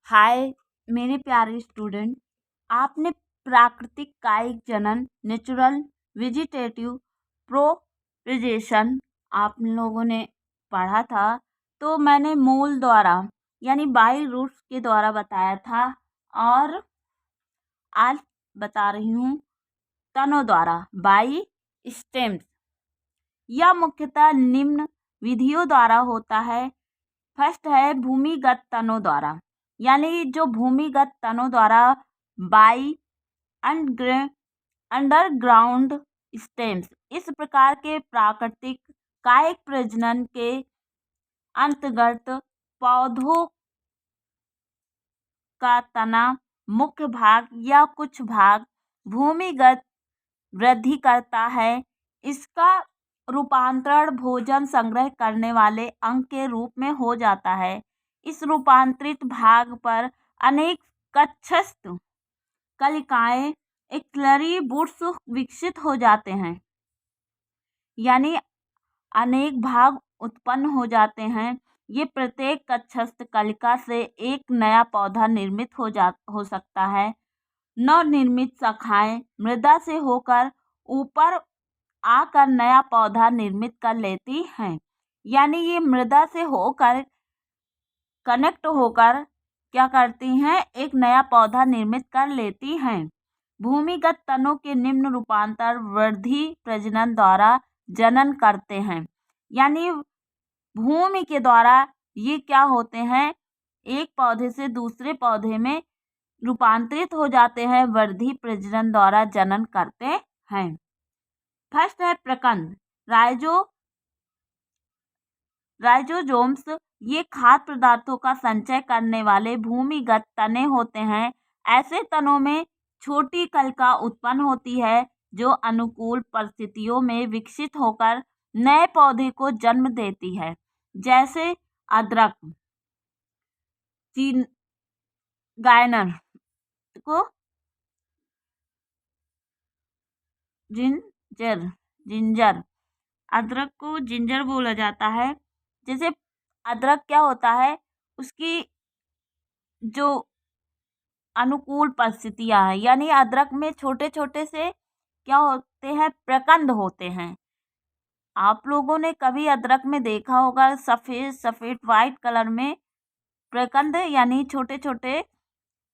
हाय मेरे प्यारे स्टूडेंट। आपने प्राकृतिक कायिक जनन नेचुरल वेजिटेटिव प्रोपगेशन आप लोगों ने पढ़ा था। तो मैंने मूल द्वारा यानी बाई रूट्स के द्वारा बताया था और आज बता रही हूँ तनों द्वारा बाई स्टेम्स। यह मुख्यतः निम्न विधियों द्वारा होता है। फर्स्ट है भूमिगत तनों द्वारा, यानी जो भूमिगत तनों द्वारा बाई अंडरग्राउंड स्टेम्स। इस प्रकार के प्राकृतिक कायिक प्रजनन के अंतर्गत पौधों का तना मुख्य भाग या कुछ भाग भूमिगत वृद्धि करता है। इसका रूपांतरण भोजन संग्रह करने वाले अंग के रूप में हो जाता है। इस रूपांतरित भाग पर अनेक कक्षस्थ कलिकाएं एक्सलरी बूट्स विकसित हो जाते हैं, यानी अनेक भाग उत्पन्न हो जाते हैं। ये प्रत्येक कक्षस्थ कलिका से एक नया पौधा निर्मित हो सकता है। नवनिर्मित शाखाएं मृदा से होकर ऊपर आकर नया पौधा निर्मित कर लेती हैं, यानी ये मृदा से होकर कनेक्ट होकर क्या करती हैं, एक नया पौधा निर्मित कर लेती हैं। भूमिगत तनों के निम्न रूपांतर वृद्धि प्रजनन द्वारा जनन करते हैं, यानी भूमि के द्वारा ये क्या होते हैं, एक पौधे से दूसरे पौधे में रूपांतरित हो जाते हैं, वृद्धि प्रजनन द्वारा जनन करते हैं। फर्स्ट है प्रकंद राइजोजोम्स। ये खाद्य पदार्थों का संचय करने वाले भूमिगत तने होते हैं। ऐसे तनों में छोटी कलिका उत्पन्न होती है जो अनुकूल परिस्थितियों में विकसित होकर नए पौधे को जन्म देती है, जैसे अदरक, गायनर को जिंजर, अदरक को जिंजर बोला जाता है। जैसे अदरक क्या होता है, उसकी जो अनुकूल परिस्थितियां हैं, यानी अदरक में छोटे छोटे से क्या होते हैं, प्रकंद होते हैं। आप लोगों ने कभी अदरक में देखा होगा सफ़ेद सफ़ेद वाइट कलर में प्रकंद, यानी छोटे छोटे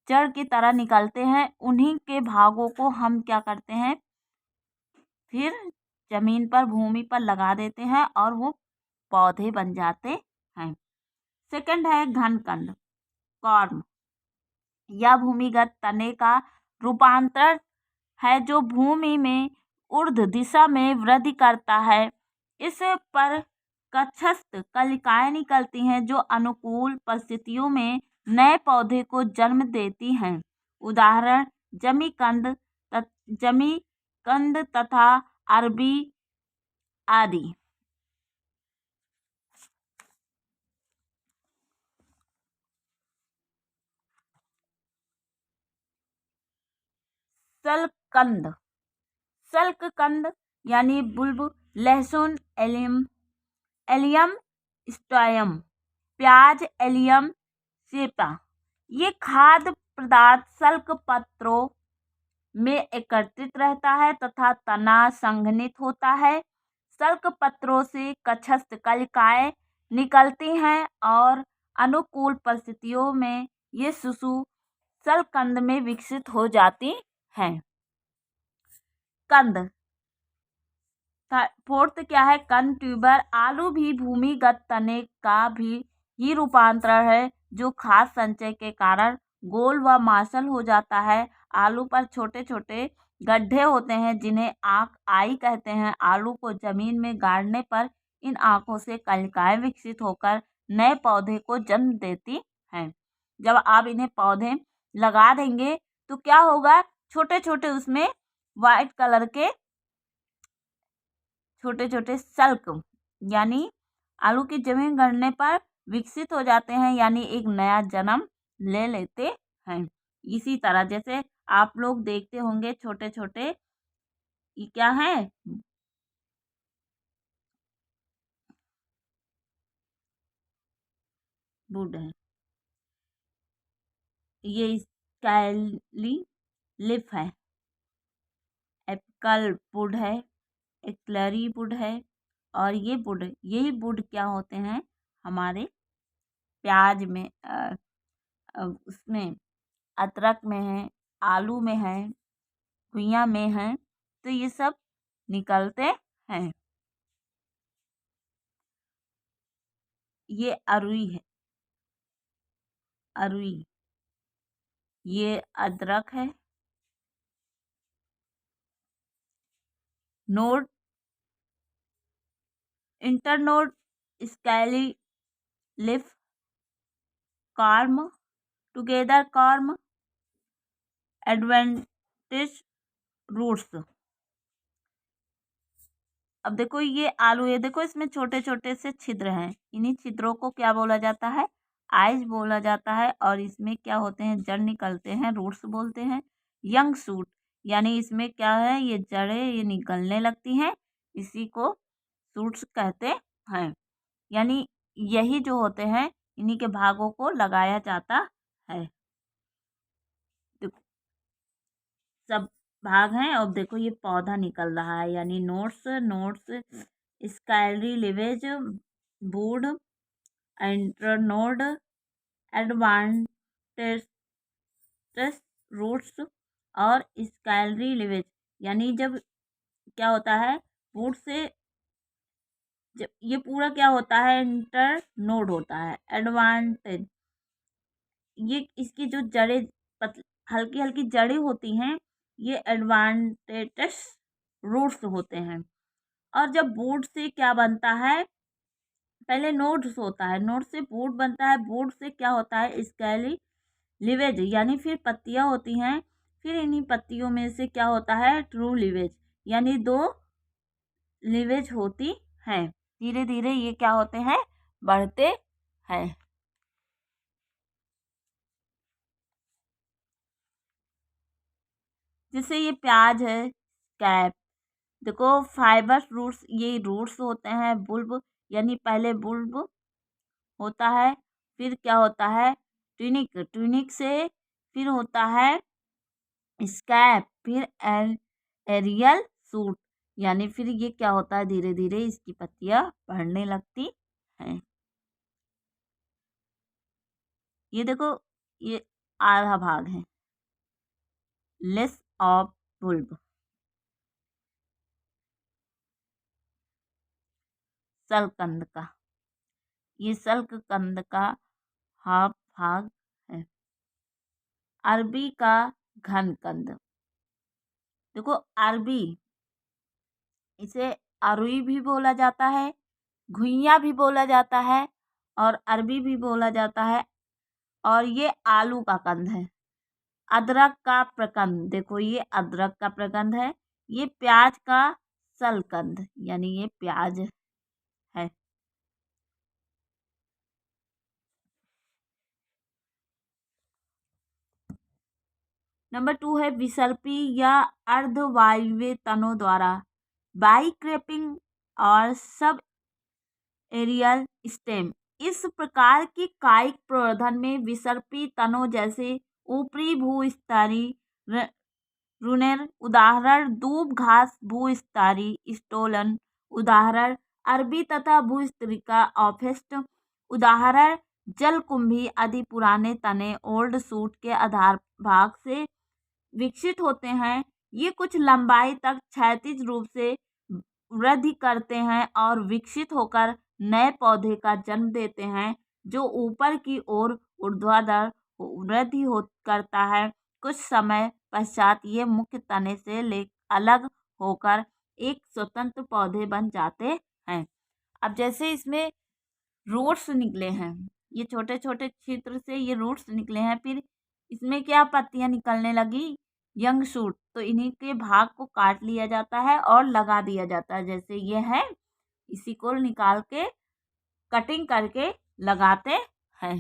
जड़ की तरह निकलते हैं। उन्हीं के भागों को हम क्या करते हैं, फिर जमीन पर भूमि पर लगा देते हैं और वो पौधे बन जाते हैं। सेकंड है घनकंद कॉर्म। यह भूमिगत तने का रूपांतर है जो भूमि में ऊर्ध्व दिशा में वृद्धि करता है। इस पर कक्षस्थ कलिकाएं निकलती हैं जो अनुकूल परिस्थितियों में नए पौधे को जन्म देती हैं। उदाहरण जमीकंद तथा अरबी आदि। सल्ककंद यानी बुल्ब, लहसुन एलियम स्टोयम, प्याज एलियम सेपा। ये खाद्य पदार्थ सल्क पत्रों में एकत्रित रहता है तथा तना संघनित होता है। सल्क पत्रों से कक्षस्थ कलिकाएं निकलती हैं और अनुकूल परिस्थितियों में ये शिशु सल्ककंद में विकसित हो जाती हैं। कंद फोर्थ क्या है, कंद ट्यूबर। आलू भी भूमिगत तने का भी ही रूपांतरण है जो खास संचय के कारण गोल व मांसल हो जाता है। आलू पर छोटे छोटे गड्ढे होते हैं जिन्हें आई कहते हैं। आलू को जमीन में गाड़ने पर इन आँखों से कलिकाएं विकसित होकर नए पौधे को जन्म देती हैं। जब आप इन्हें पौधे लगा देंगे तो क्या होगा, छोटे छोटे उसमें वाइट कलर के छोटे छोटे सल्क यानी आलू की जमीन गड़ने पर विकसित हो जाते हैं, यानी एक नया जन्म ले लेते हैं। इसी तरह जैसे आप लोग देखते होंगे छोटे छोटे ये क्या है, वुड है, ये स्काइली लिफ है, एपिकल वुड है, एक्लरी वुड है, और ये वुड, यही वुड क्या होते हैं हमारे प्याज में, उसमें अदरक में है, आलू में है, घुइयां में है, तो ये सब निकलते हैं। ये अरुई है, अरुई, ये अदरक है। नोड, इंटरनोड, स्काइली लिफ, कार्म, टुगेदर कार्म, एडवेंटिज रूट्स। अब देखो ये आलू, ये देखो इसमें छोटे छोटे से छिद्र हैं, इन्हीं छिद्रों को क्या बोला जाता है, आइज बोला जाता है। और इसमें क्या होते हैं, जड़ निकलते हैं, रूट्स बोलते हैं। यंग शूट, यानी इसमें क्या है, ये जड़ें ये निकलने लगती हैं, इसी को शूट्स कहते हैं। यानी यही जो होते हैं, इन्हीं के भागों को लगाया जाता है। देखो सब भाग हैं, और देखो ये पौधा निकल रहा है, यानी nodes, scaly leaves, wood, internode, adventitious roots, और स्काइली लिवेज। यानी जब क्या होता है, वुड से जब ये पूरा क्या होता है, इंटरनोड होता है, एडवांटेज, ये इसकी जो जड़ें हल्की हल्की जड़ें होती हैं, ये एडवांटेज रूट्स होते हैं। और जब वुड से क्या बनता है, पहले नोड्स होता है, नोड से वुड बनता है, वुड से क्या होता है, स्केली लिवेज, यानी फिर पत्तियां होती हैं, फिर इन्हीं पत्तियों में से क्या होता है, ट्रू लिवेज, यानी दो लिवेज होती हैं। धीरे धीरे ये क्या होते हैं, बढ़ते हैं। जैसे ये प्याज है, कैप, देखो फाइबर रूट्स, ये रूट्स होते हैं, बुल्ब, यानी पहले बुल्ब होता है, फिर क्या होता है, ट्यूनिक, ट्यूनिक से फिर होता है स्कैप, फिर एरियल सूट, यानी फिर ये क्या होता है, धीरे धीरे इसकी पत्तियां बढ़ने लगती हैं। ये देखो ये आधा भाग है, लेस ऑफ बुल्ब, सलकंद का, ये सल्क कंद का हाफ भाग है। अरबी का घन कंद, देखो अरबी, इसे अरुई भी बोला जाता है, घुइयां भी बोला जाता है, और अरबी भी बोला जाता है। और ये आलू का कंद है। अदरक का प्रकंद, देखो ये अदरक का प्रकंद है। ये प्याज का सलकंद, यानी ये प्याज है। नंबर 2 है विसर्पी या अर्धवायवीय तनों द्वारा बाइक्रैपिंग और सब एरियल स्टेम। इस प्रकार की कायिक प्रवर्धन में विसर्पी तनों जैसे ऊपरी भूस्तरीय रुनेर, उदाहरण दूब घास, भूस्तरीय स्टोलन, उदाहरण अरबी, तथा भूस्तरिका ऑफेस्ट, उदाहरण जलकुंभी आदि पुराने तने ओल्ड सूट के आधार भाग से विकसित होते हैं। ये कुछ लंबाई तक क्षैतिज रूप से वृद्धि करते हैं और विकसित होकर नए पौधे का जन्म देते हैं, जो ऊपर की ओर ऊर्ध्वाधर वृद्धि हो करता है। कुछ समय पश्चात ये मुख्य तने से ले अलग होकर एक स्वतंत्र पौधे बन जाते हैं। अब जैसे इसमें रूट्स निकले हैं, ये छोटे छोटे छिद्र से ये रूट्स निकले हैं, फिर इसमें क्या पत्तियां निकलने लगी, यंग शूट, तो इन्हीं के भाग को काट लिया जाता है और लगा दिया जाता है। जैसे ये है, इसी को निकाल के कटिंग करके लगाते हैं।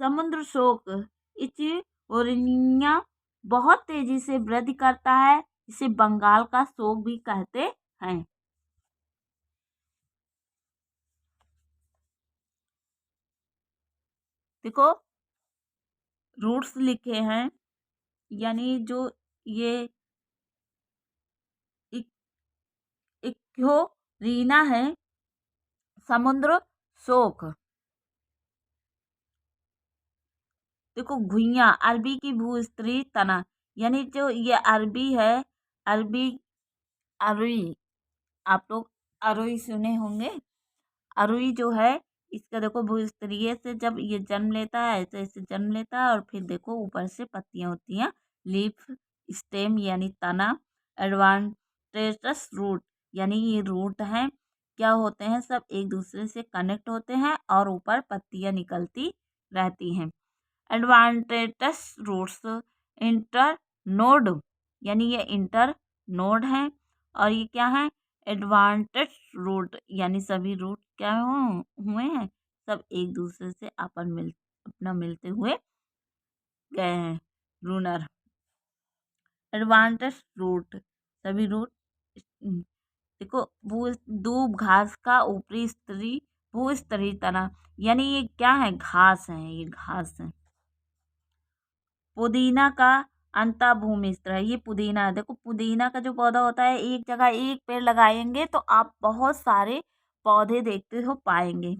समुद्र शोक, इचिओरिनिया बहुत तेजी से वृद्धि करता है, इसे बंगाल का शोक भी कहते हैं। देखो रूट्स लिखे हैं, यानी जो ये इक्यो रीना है, समुद्र शोक। देखो घुइयां, अरबी की भूस्त्री तना, यानी जो ये अरबी है, अरबी अरुई, आप लोग अरुई सुने होंगे। अरुई जो है, इसका देखो भूस्त्रीय से जब ये जन्म लेता है, ऐसे ऐसे जन्म लेता है और फिर देखो ऊपर से पत्तियां होती हैं, लीफ, स्टेम यानी तना, एडवांटेटस रूट, यानी ये रूट हैं, क्या होते हैं, सब एक दूसरे से कनेक्ट होते हैं और ऊपर पत्तियां निकलती रहती हैं। एडवांटेटस रूट्स इंटर नोड, यानी ये इंटर नोड है। और ये क्या है, एडवांटेज रूट, यानी सभी रूट क्या हुए हैं, सब एक दूसरे से अपना मिलते हुए गए हैं। रूनर एडवांटेज रूट, सभी रूट। देखो दूब घास का ऊपरी स्तरी, भूस्तरीय तना, यानी ये क्या है, घास है, ये घास है। पुदीना का अंता भूमि स्तर है, ये पुदीना है। देखो पुदीना का जो पौधा होता है, एक जगह एक पेड़ लगाएंगे तो आप बहुत सारे पौधे देखते हो पाएंगे।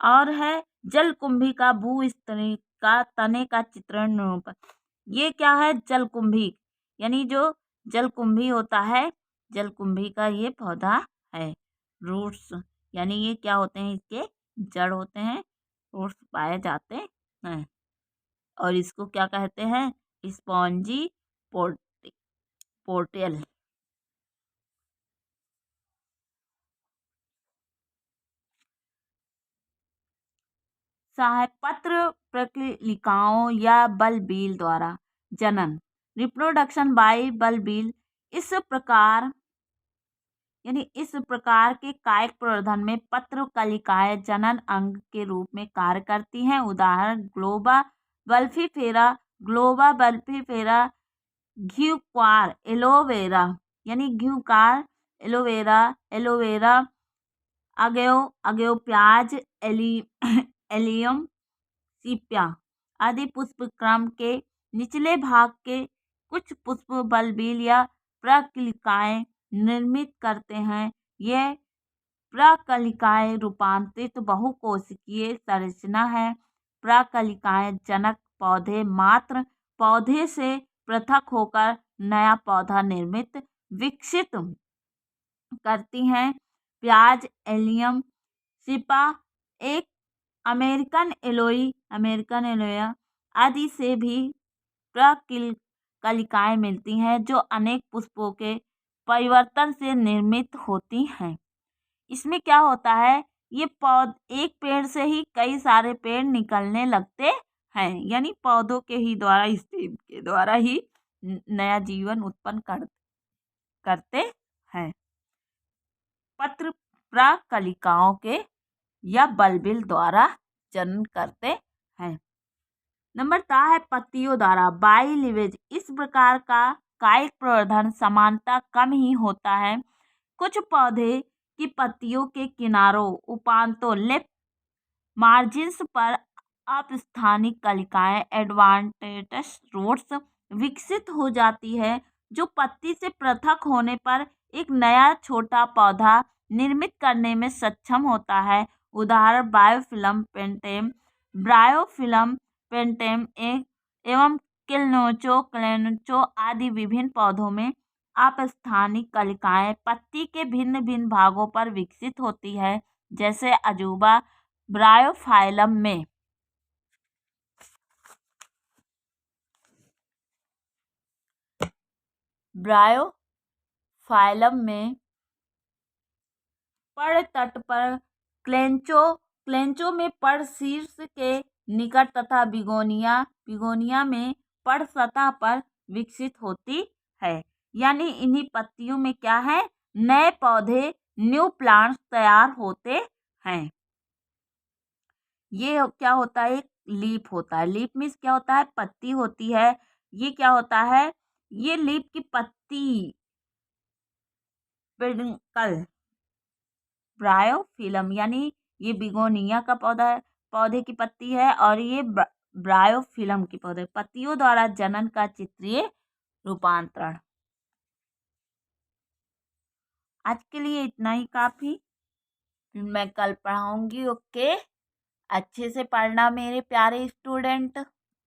और है जलकुंभी का भूस्तरी का तने का चित्रण निरूपण, ये क्या है, जलकुंभी, यानी जो जलकुंभी होता है, जलकुंभी का ये पौधा है। रूट्स, यानी ये क्या होते हैं, इसके जड़ होते हैं, रूट्स पाए जाते हैं। और इसको क्या कहते हैं, स्पॉन्जी पोर्टेल। सहायपत्र प्रक्रियाओं या बलबील द्वारा जनन, रिप्रोडक्शन बाय बलबील, इस प्रकार यानी इस प्रकार के कायिक प्रवर्धन में पत्र कलिकाएं जनन अंग के रूप में कार्य करती हैं। उदाहरण ग्लोबा बल्फीफेरा, घ्यूक्वार एलोवेरा, यानी घ्यूकार एलोवेरा, एलोवेरा अगेव अगेव प्याज, एलियम सीपिया आदि पुष्प क्रम के निचले भाग के कुछ पुष्प बलबील या प्रकलिकाएं निर्मित करते हैं। यह प्रकलिकाएं रूपांतरित बहुकोशिकीय संरचना है। प्रकलिकाएं जनक पौधे मात्र पौधे से पृथक होकर नया पौधा विकसित करती हैं। प्याज, एलियम सिपा, एक अमेरिकन एलोया आदि से भी प्रकलिकाएं मिलती हैं, जो अनेक पुष्पों के परिवर्तन से निर्मित होती हैं। इसमें क्या होता है, ये एक पेड़ से ही कई सारे पेड़ निकलने लगते हैं, यानी पौधों के ही द्वारा, स्टेम के द्वारा ही नया जीवन उत्पन्न करते हैं। पत्र प्रकलिकाओं के या बलबिल द्वारा जनन करते हैं। नंबर ता है पत्तियों द्वारा बाइलीवेज, इस प्रकार का कायिक प्रवर्धन समानता कम ही होता है। कुछ पौधे की पत्तियों के किनारों, उपांतों, लिप मार्जिन्स पर अपस्थानिक कलिकाएं एडवांटेटस रूट्स विकसित हो जाती है, जो पत्ती से पृथक होने पर एक नया छोटा पौधा निर्मित करने में सक्षम होता है। उदाहरण ब्रायोफिलम पेंटेम एवं क्लेनचो आदि विभिन्न पौधों में अपस्थानिक कलिकाएं पत्ती के भिन्न भिन्न भागों पर विकसित होती है, जैसे अजूबा ब्रायोफाइलम में। ब्रायोफाइलम में पड़ तट पर, क्लेंचो में पड़ शीर्ष के निकट तथा बिगोनिया में पड़ सतह पर विकसित होती है। यानी इन्हीं पत्तियों में क्या है, नए पौधे, न्यू प्लांट्स तैयार होते हैं। ये क्या होता है, एक लीफ होता है। लीफ मीन्स क्या होता है, पत्ती होती है। ये क्या होता है, ये लीफ की पत्ती, पेडिकल। ब्रायोफिलम यानी ये बिगोनिया का पौधा है। पौधे की पत्ती है और ये ब्रायोफिलम की पौधे, पत्तियों द्वारा जनन का चित्रीय रूपांतरण। आज के लिए इतना ही काफी, फिर मैं कल पढ़ाऊंगी। ओके, अच्छे से पढ़ना मेरे प्यारे स्टूडेंट।